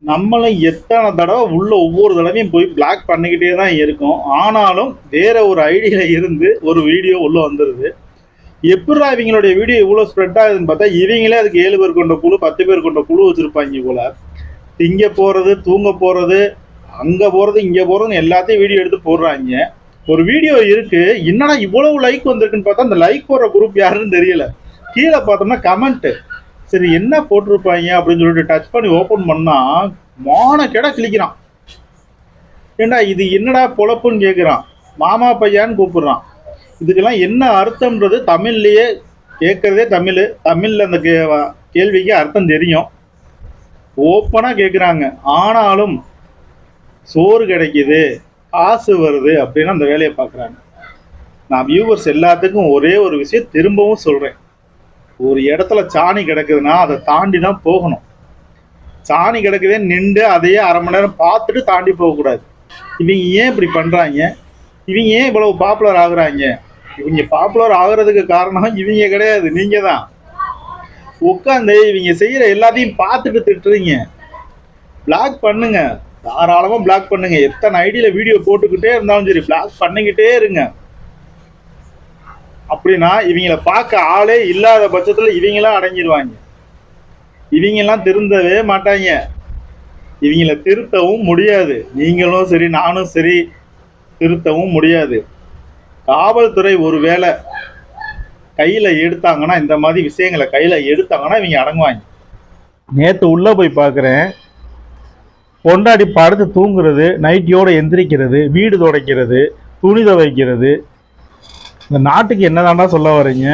நம்மளும் எத்தனை தடவை உள்ள ஒவ்வொரு தடவையும் போய் பிளாக் பண்ணிக்கிட்டே தான் இருக்கும். ஆனாலும் வேற ஒரு ஐடியில இருந்து ஒரு வீடியோ உள்ள வந்துருது. எப்படிடா இவங்களுடைய வீடியோ இவ்வளோ ஸ்ப்ரெட் ஆகுதுன்னு பார்த்தா, இவங்களே அதுக்கு 7 பேர் கொண்ட குழு, 10 பேர் கொண்ட குழு வச்சிருப்பாங்க போல. திங்க போறது, தூங்க போறது, அங்க போறது, இங்க போறதுன்னு எல்லாத்தையும் வீடியோ எடுத்து போடுறாங்க. ஒரு வீடியோ இருக்கு, என்னடா இவ்வளவு லைக் வந்திருக்குன்னு பார்த்தா அந்த லைக் போடுற குரூப் யாருன்னு தெரியல. கீழே பார்த்தோம்னா கமெண்ட், சரி என்ன போட்டிருப்பாங்க அப்படின்னு சொல்லிட்டு டச் பண்ணி ஓப்பன் பண்ணா மானக்கேடா கிளிக்கிறான். ஏண்டா இது என்னடா பொழப்புன்னு கேட்குறான். மாமா பையான்னு கூப்பிடுறான். இதுக்கெல்லாம் என்ன அர்த்தம்ன்றது தமிழ்லயே கேட்கறதே தமிழ். தமிழ்ல அந்த கேள்விக்கு அர்த்தம் தெரியும். ஓப்பனா கேட்குறாங்க. ஆனாலும் சோறு கிடைக்குது, காசு வருது அப்படின்னு அந்த வேலையை பார்க்குறாங்க. நான் வியூவர்ஸ் எல்லாத்துக்கும் ஒரே ஒரு விஷயம் திரும்பவும் சொல்றேன். ஒரு இடத்துல சாணி கிடக்குதுன்னா அதை தாண்டி தான் போகணும். சாணி கிடக்குதே நின்று அதையே அரை மணி நேரம் பார்த்துட்டு தாண்டி போகக்கூடாது. இவங்க ஏன் இப்படி பண்றாங்க? இவங்க ஏன் இவ்வளவு பாப்புலர் ஆகுறாங்க? இவங்க பாப்புலர் ஆகுறதுக்கு காரணம் இவங்க கிடையாது, நீங்க தான். உட்காந்து இவங்க செய்யற எல்லாத்தையும் பார்த்துட்டு திட்டுறீங்க. பிளாக் பண்ணுங்க, தாராளமா பிளாக் பண்ணுங்க. எத்தனை ஐடியில வீடியோ போட்டுக்கிட்டே இருந்தாலும் சரி, பிளாக் பண்ணிக்கிட்டே இருங்க. அப்படின்னா இவங்களை பார்க்க ஆளே இல்லாத பட்சத்துல இவங்களாம் அடங்கிடுவாங்க. இவங்கெல்லாம் திருந்தவே மாட்டாங்க. இவங்களை திருத்தவும் முடியாது. நீங்களும் சரி, நானும் சரி, திருத்தவும் முடியாது. காவல்துறை ஒரு வேளை கையில் எடுத்தாங்கன்னா, இந்த மாதிரி விஷயங்களை கையில் எடுத்தாங்கன்னா இவங்க அடங்குவாங்க. நேற்று உள்ளே போய் பார்க்குறேன், பொண்டாடி படுத்து தூங்குறது, நைட்டியோடு எந்திரிக்கிறது, வீடு துடைக்கிறது, துணி துவைக்கிறது. இந்த நாட்டுக்கு என்னதான்டா சொல்ல வரீங்க?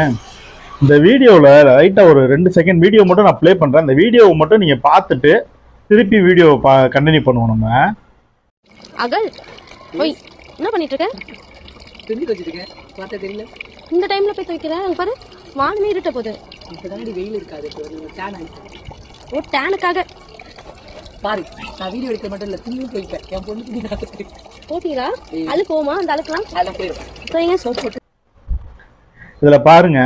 இந்த வீடியோவில் லைட்டாக ஒரு 2 செகண்ட் வீடியோ மட்டும் நான் ப்ளே பண்ணுறேன். இந்த வீடியோவை மட்டும் நீங்கள் பார்த்துட்டு திருப்பி வீடியோவை கண்டினியூ பண்ணுவோம் நம்ம. அகல், ஓய், என்ன பண்ணிட்டு இருக்க? துணி துவைச்சிருக்கேன், பார்த்தா தெரியல. இந்த டைம்ல போய் துவைக்கிறேன், அங்க பாரு வானமே இருட்ட போகுது. இப்போதாண்டி வெயில் இருக்காது, டேன் ஆகிட்டு. ஓ, டேனுக்காக பாரு, நான் வீடியோ எடுக்க மட்டும் இல்லை, துணியும் துவைப்பேன். என் பொண்ணு துணி தான் போட்டீங்களா? அழு போமா அந்த அழுக்கலாம் அதெல்லாம் போயிடும். சோப்பு போட்டு இதில் பாருங்க,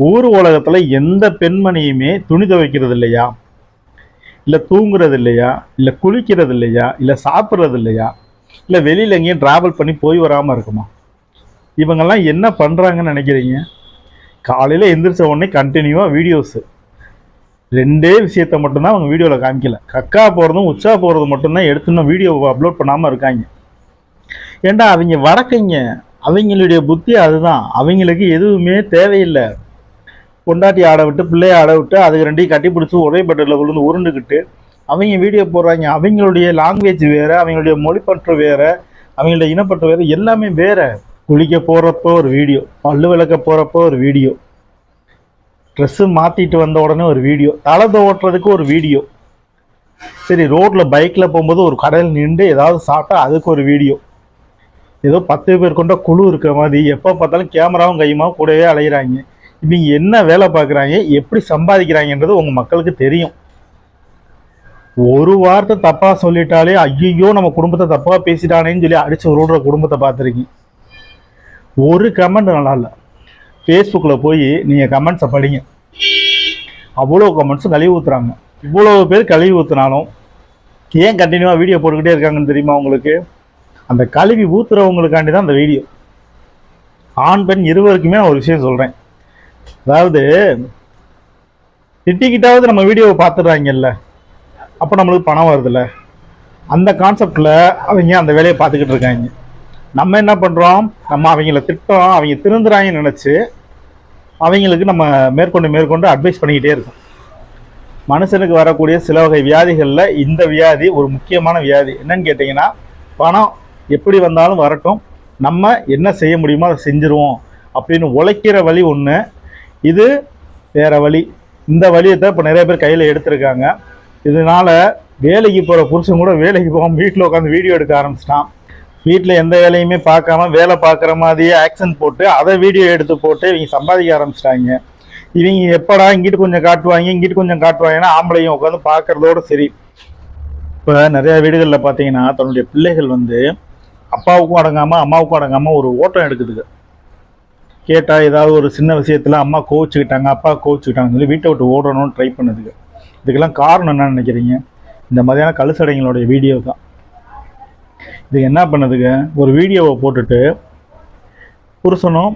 ஊர் உலகத்தில் எந்த பெண்மணியுமே துணி துவைக்கிறது இல்லையா, இல்லை தூங்குறது இல்லையா, இல்லை குளிக்கிறது இல்லையா, இல்லை சாப்பிட்றது இல்லையா, இல்லை வெளியில் எங்கேயும் ட்ராவல் பண்ணி போய் வராமல் இருக்குமா? இவங்கெல்லாம் என்ன பண்ணுறாங்கன்னு நினைக்கிறீங்க? காலையில் எந்திரிச்ச உடனே கண்டினியூவாக வீடியோஸு. 2 விஷயத்தை மட்டும்தான் அவங்க வீடியோவில் காமிக்கல. கக்கா போகிறதும் உச்சா போகிறதும் மட்டும்தான் எடுத்துன்னு வீடியோ அப்லோட் பண்ணாமல் இருக்காங்க. ஏண்டா அவங்க வடக்கைங்க, அவங்களுடைய புத்தி அதுதான். அவங்களுக்கு எதுவுமே தேவையில்லை. பொண்டாட்டி ஆட விட்டு, பிள்ளைய ஆட விட்டு, அதுக்கு 2 கட்டி பிடிச்சி ஒரே பெட்டில் விழுந்து உருண்டுக்கிட்டு அவங்க வீடியோ போடுறாங்க. அவங்களுடைய லாங்குவேஜ் வேறு, அவங்களுடைய மொழிப்பற்று வேறு, அவங்களுடைய இனப்பற்று வேறு, எல்லாமே வேறு. குளிக்க போகிறப்போ ஒரு வீடியோ, பல்லு விளக்க போகிறப்போ ஒரு வீடியோ, ட்ரெஸ்ஸு மாற்றிட்டு வந்த உடனே ஒரு வீடியோ, தலை ஓட்டுறதுக்கு ஒரு வீடியோ, சரி ரோட்டில் பைக்கில் போகும்போது ஒரு கடையில் நின்று ஏதாவது சாப்பிட்டா அதுக்கு ஒரு வீடியோ. ஏதோ 10 பேர் கொண்ட குழு இருக்கிற மாதிரி எப்போ பார்த்தாலும் கேமராவும் கையுமாவும் கூடவே அலைகிறாங்க. இவங்க என்ன வேலை பார்க்குறாங்க, எப்படி சம்பாதிக்கிறாங்கன்றது உங்கள் மக்களுக்கு தெரியும். ஒரு வார்த்தை தப்பாக சொல்லிட்டாலே ஐயோ நம்ம குடும்பத்தை தப்பாக பேசிட்டானேன்னு சொல்லி அடித்து விடுற குடும்பத்தை பார்த்துருக்கீங்க. ஒரு கமெண்ட் நல்லா இல்லை. ஃபேஸ்புக்கில் போய் நீங்கள் கமெண்ட்ஸை படிங்க, அவ்வளோ கமெண்ட்ஸும் கழுவி ஊற்றுறாங்க. இவ்வளோ பேர் கழுவி ஊற்றுனாலும் ஏன் கண்டினியூவாக வீடியோ போட்டுக்கிட்டே இருக்காங்கன்னு தெரியுமா உங்களுக்கு? அந்த கழுவி ஊற்றுறவங்களுக்காண்டி தான் அந்த வீடியோ. ஆண் பெண் இருவருக்குமே நான் ஒரு விஷயம் சொல்கிறேன். அதாவது திட்டிக்கிட்டாவது நம்ம வீடியோவை பார்த்துடுறாங்கல்ல, அப்போ நம்மளுக்கு பணம் வருதுல்ல, அந்த கான்செப்டில் அவங்க அந்த வேலையை பார்த்துக்கிட்டு இருக்காங்க. நம்ம என்ன பண்ணுறோம், நம்ம அவங்கள திட்டோம், அவங்க திருந்துறாங்கன்னு நினச்சி அவங்களுக்கு நம்ம மேற்கொண்டு அட்வைஸ் பண்ணிக்கிட்டே இருக்கோம். மனுஷனுக்கு வரக்கூடிய சில வகை வியாதிகளில் இந்த வியாதி ஒரு முக்கியமான வியாதி. என்னன்னு கேட்டிங்கன்னா, பணம் எப்படி வந்தாலும் வரட்டும், நம்ம என்ன செய்ய முடியுமோ அதை செஞ்சுருவோம் அப்படின்னு உழைக்கிற வழி ஒன்று, இது வேறு வழி. இந்த வழியை தான் இப்போ நிறைய பேர் கையில் எடுத்திருக்காங்க. இதனால் வேலைக்கு போகிற புருஷன் கூட வேலைக்கு போகாமல் வீட்டில் உட்காந்து வீடியோ எடுக்க ஆரம்பிச்சிட்டான். வீட்டில் எந்த வேலையுமே பார்க்காம வேலை பார்க்குற மாதிரியே ஆக்ஷன் போட்டு அதை வீடியோ எடுத்து போட்டு இவங்க சம்பாதிக்க ஆரம்பிச்சிட்டாங்க. இவங்க எப்படா இங்கிட்டு கொஞ்சம் காட்டுவாங்க, இங்கிட்டு கொஞ்சம் காட்டுவாங்கன்னா ஆம்பளையும் உட்காந்து பார்க்குறதோடு சரி. இப்போ நிறையா வீடுகளில் பார்த்தீங்கன்னா தன்னுடைய பிள்ளைகள் அப்பாவுக்கும் அடங்காமல் அம்மாவுக்கும் அடங்காமல் ஒரு ஓட்டம் எடுக்குதுங்க. கேட்டால் ஏதாவது ஒரு சின்ன விஷயத்தில் அம்மா கோவிச்சுக்கிட்டாங்க, அப்பா கோவிச்சுக்கிட்டாங்கன்னு சொல்லி வீட்டை விட்டு ஓடணும்னு ட்ரை பண்ணுதுங்க. இதுக்கெல்லாம் காரணம் என்ன நினைக்கிறீங்க? இந்த மாதிரியான கழுசடைங்களுடைய வீடியோ தான். இது என்ன பண்ணுதுங்க, ஒரு வீடியோவை போட்டுட்டு புருஷனும்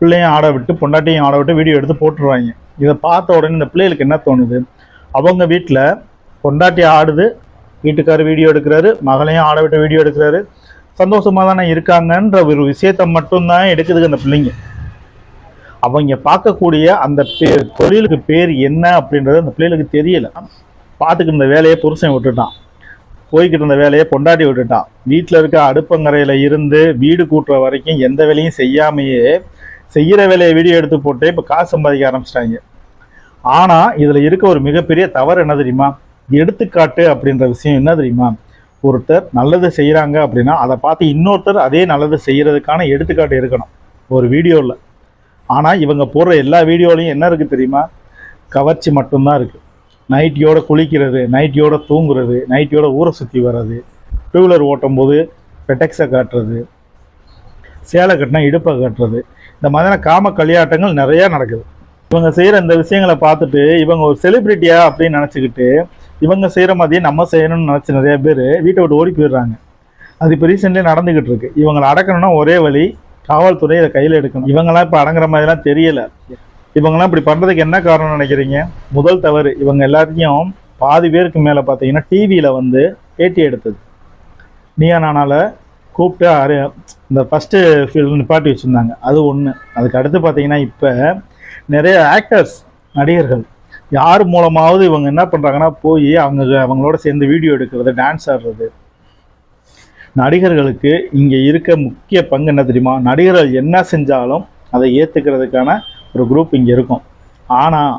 பிள்ளையும் ஆட விட்டு பொண்டாட்டியும் ஆட விட்டு வீடியோ எடுத்து போட்டுருவாங்க. இதை பார்த்த உடனே இந்த பிள்ளைகளுக்கு என்ன தோணுது, அவங்க வீட்டில் பொண்டாட்டி ஆடுது, வீட்டுக்காரர் வீடியோ எடுக்கிறாரு, மகளையும் ஆட விட்டு வீடியோ எடுக்கிறாரு, சந்தோஷமாக தானே இருக்காங்கன்ற ஒரு விஷயத்தை மட்டும்தான் எடுக்குதுங்க அந்த பிள்ளைங்க. அவங்க பார்க்கக்கூடிய அந்த தொழிலுக்கு பேர் என்ன அப்படின்றது அந்த பிள்ளைகளுக்கு தெரியல. பார்த்துக்கிட்டு இருந்த வேலையை புருஷன் விட்டுட்டான், போய்கிட்டு இருந்த வேலையை பொண்டாட்டி விட்டுட்டான், வீட்டில் இருக்க அடுப்பங்கரையில் இருந்து வீடு கூட்டுற வரைக்கும் எந்த வேலையும் செய்யாமையே செய்கிற வேலையை வீடியோ எடுத்து போட்டு இப்போ காசு சம்பாதிக்க ஆரம்பிச்சிட்டாங்க. ஆனால் இதில் இருக்க ஒரு மிகப்பெரிய தவறு என்ன தெரியுமா, எடுத்துக்காட்டு அப்படின்ற விஷயம் என்ன தெரியுமா, ஒருத்தர் நல்லது செய்கிறாங்க அப்படின்னா அதை பார்த்து இன்னொருத்தர் அதே நல்லது செய்கிறதுக்கான எடுத்துக்காட்டு இருக்கணும் ஒரு வீடியோவில். ஆனால் இவங்க போடுற எல்லா வீடியோலையும் என்ன இருக்குது தெரியுமா, கவர்ச்சி மட்டும்தான் இருக்குது. நைட்டியோட குளிக்கிறது, நைட்டியோட தூங்குறது, நைட்டியோட ஊரை சுற்றி வர்றது, டூ வீலர் ஓட்டும் போது பெட்டெக்ஸை காட்டுறது, சேலை கட்டினா இடுப்பை காட்டுறது, இந்த மாதிரியான காம களியாட்டங்கள் நிறையா நடக்குது. இவங்க செய்கிற இந்த விஷயங்களை பார்த்துட்டு இவங்க ஒரு செலிப்ரிட்டியா அப்படின்னு நினச்சிக்கிட்டு இவங்க செய்கிற மாதிரியே நம்ம செய்யணும்னு நினச்சி நிறைய பேர் வீட்டை விட்டு ஓடி போயிடுறாங்க. அது இப்போ ரீசெண்ட்லேயே நடந்துக்கிட்டு இருக்கு. இவங்களை அடக்கணும்னா ஒரே வழி, காவல்துறை இதை கையில் எடுக்கணும். இவங்கெல்லாம் இப்போ அடங்குற மாதிரிலாம் தெரியல. இவங்கெல்லாம் இப்படி பண்ணுறதுக்கு என்ன காரணம்னு நினைக்கிறீங்க? முதல் தவறு, இவங்க எல்லாத்தையும் பாதி பேருக்கு மேலே பார்த்தீங்கன்னா டிவியில் வந்து பேட்டி எடுத்தது. நீயா நானால கூப்பிட்டு இந்த ஃபஸ்ட்டு ஃபீல்டு நிப்பாட்டி வச்சுருந்தாங்க, அது ஒன்று. அதுக்கு அடுத்து பார்த்தீங்கன்னா இப்போ நிறைய ஆக்டர்ஸ், நடிகர்கள் யார் மூலமாவது இவங்க என்ன பண்ணுறாங்கன்னா போய் அவங்களோட சேர்ந்து வீடியோ எடுக்கிறது, டான்ஸ் ஆடுறது. நடிகர்களுக்கு இங்கே இருக்க முக்கிய பங்கு என்ன தெரியுமா, நடிகர்கள் என்ன செஞ்சாலும் அதை ஏற்றுக்கிறதுக்கான ஒரு குரூப் இங்கே இருக்கும். ஆனால்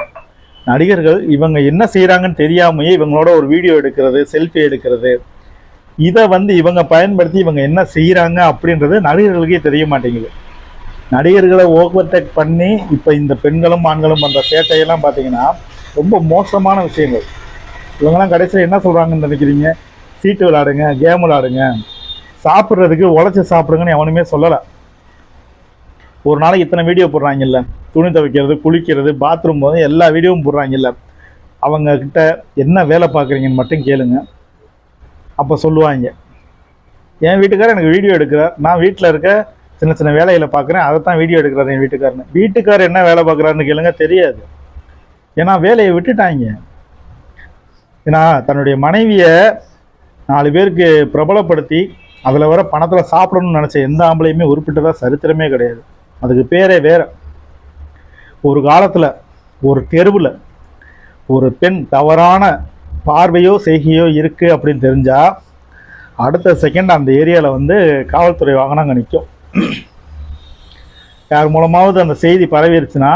நடிகர்கள் இவங்க என்ன செய்கிறாங்கன்னு தெரியாமையே இவங்களோட ஒரு வீடியோ எடுக்கிறது, செல்ஃபி எடுக்கிறது, இதை வந்து இவங்க பயன்படுத்தி இவங்க என்ன செய்கிறாங்க அப்படின்றது நடிகர்களுக்கே தெரிய மாட்டேங்குது. நடிகர்களை ஓவர்டேக் பண்ணி இப்போ இந்த பெண்களும் ஆண்களும் பண்ணுற சேட்டையெல்லாம் பார்த்தீங்கன்னா ரொம்ப மோசமான விஷயங்கள். இவங்கெல்லாம் கடைசியில் என்ன சொல்கிறாங்கன்னு நினைக்கிறீங்க, சீட்டு விளையாடுங்க, கேம் விளையாடுங்க, சாப்பிட்றதுக்கு உழைச்சி சாப்பிடுங்கன்னு எவனுமே சொல்லலை. ஒரு நாளைக்கு இத்தனை வீடியோ போடுறாங்கல்ல, துணி துவைக்கிறது, குளிக்கிறது, பாத்ரூம் போது எல்லா வீடியோவும் போடுறாங்கல்ல, அவங்கக்கிட்ட என்ன வேலை பார்க்குறீங்கன்னு மட்டும் கேளுங்க. அப்போ சொல்லுவாங்க, என் வீட்டுக்காரர் எனக்கு வீடியோ எடுக்கிறார், நான் வீட்டில் இருக்க சின்ன சின்ன வேலைகளை பார்க்குறேன், அதை தான் வீடியோ எடுக்கிறார் என் வீட்டுக்காரன்னு. வீட்டுக்காரர் என்ன வேலை பார்க்குறாருன்னு கேளுங்க, தெரியாது. ஏன்னா வேலையை விட்டுட்டாங்க. ஏன்னா தன்னுடைய மனைவியை 4 பேருக்கு பிரபலப்படுத்தி அதில் வர பணத்தில் சாப்பிடணும்னு நினச்ச எந்த ஆம்பளையுமே உருப்பிட்டதா சரித்திரமே கிடையாது. அதுக்கு பேரே வேற. ஒரு காலத்தில் ஒரு தெருவில் ஒரு பெண் தவறான பார்வையோ செய்கையோ இருக்குது அப்படின்னு தெரிஞ்சால் அடுத்த செகண்ட் அந்த ஏரியாவில் வந்து காவல்துறை வாகனம் அங்கே நிற்கும். யார் மூலமாவது அந்த செய்தி பரவிடுச்சுன்னா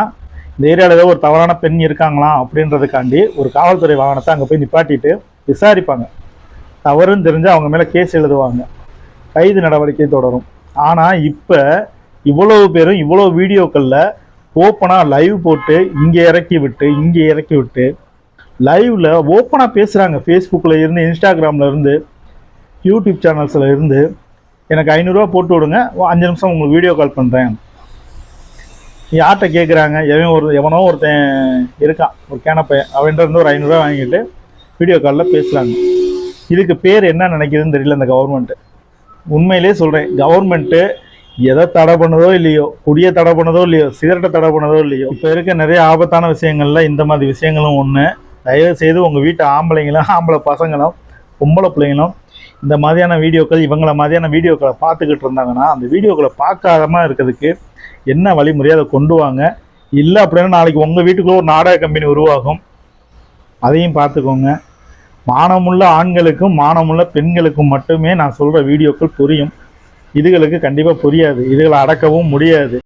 இந்த ஏரியாவில் ஏதோ ஒரு தவறான பெண் இருக்காங்களா அப்படின்றதுக்காண்டி ஒரு காவல்துறை வாகனத்தை அங்கே போய் நிப்பாட்டிட்டு விசாரிப்பாங்க. தவறுன்னு தெரிஞ்சால் அவங்க மேலே கேஸ் எழுதுவாங்க, கைது நடவடிக்கை தொடரும். ஆனால் இப்போ இவ்வளவு பேரும் இவ்வளோ வீடியோக்களில் ஓப்பனாக லைவ் போட்டு இங்கே இறக்கி விட்டு லைவில் ஓப்பனாக பேசுகிறாங்க. ஃபேஸ்புக்கில் இருந்து, இன்ஸ்டாகிராமில் இருந்து, யூடியூப் சேனல்ஸில் இருந்து எனக்கு 500 ரூபா போட்டு விடுங்க, 5 நிமிஷம் உங்களுக்கு வீடியோ கால் பண்ணுறேன். யார்கிட்ட கேட்குறாங்க, எவனோ ஒருத்தன் இருக்கான், ஒரு கேனப்பையன், அவன்கிட்ட இருந்து ஒரு 500 ரூபா வாங்கிட்டு வீடியோ காலில் பேசுகிறாங்க. இதுக்கு பேர் என்ன நினைக்கிறதுன்னு தெரியல இந்த கவர்மெண்ட்டு. உண்மையிலே சொல்கிறேன், கவர்மெண்ட்டு எதை தடை பண்ணதோ இல்லையோ, குடியை தடை பண்ணதோ இல்லையோ, சிகரெட்டை தடை பண்ணதோ இல்லையோ, இப்போ இருக்க நிறைய ஆபத்தான விஷயங்கள்ல இந்த மாதிரி விஷயங்களும் ஒன்று. தயவு செய்து உங்கள் வீட்டு ஆம்பளைங்களும், ஆம்பளை பசங்களும், பொம்பளை பிள்ளைங்களும் இந்த மாதிரியான வீடியோக்கள், இவங்கள மாதிரியான வீடியோக்களை பார்த்துக்கிட்டு இருந்தாங்கன்னா அந்த வீடியோக்களை பார்க்காதமாக இருக்கிறதுக்கு என்ன வழிமுறையை அதை கொண்டு வாங்க. இல்லை அப்படின்னா நாளைக்கு உங்கள் வீட்டுக்குள்ளே ஒரு நாடக கம்பெனி உருவாகும், அதையும் பார்த்துக்கோங்க. மானமுள்ள ஆண்களுக்கும் மானமுள்ள பெண்களுக்கும் மட்டுமே நான் சொல்கிற வீடியோக்கள் புரியும். இதுகளுக்கு கண்டிப்பாக புரியாது, இதுகளை அடக்கவும் முடியாது.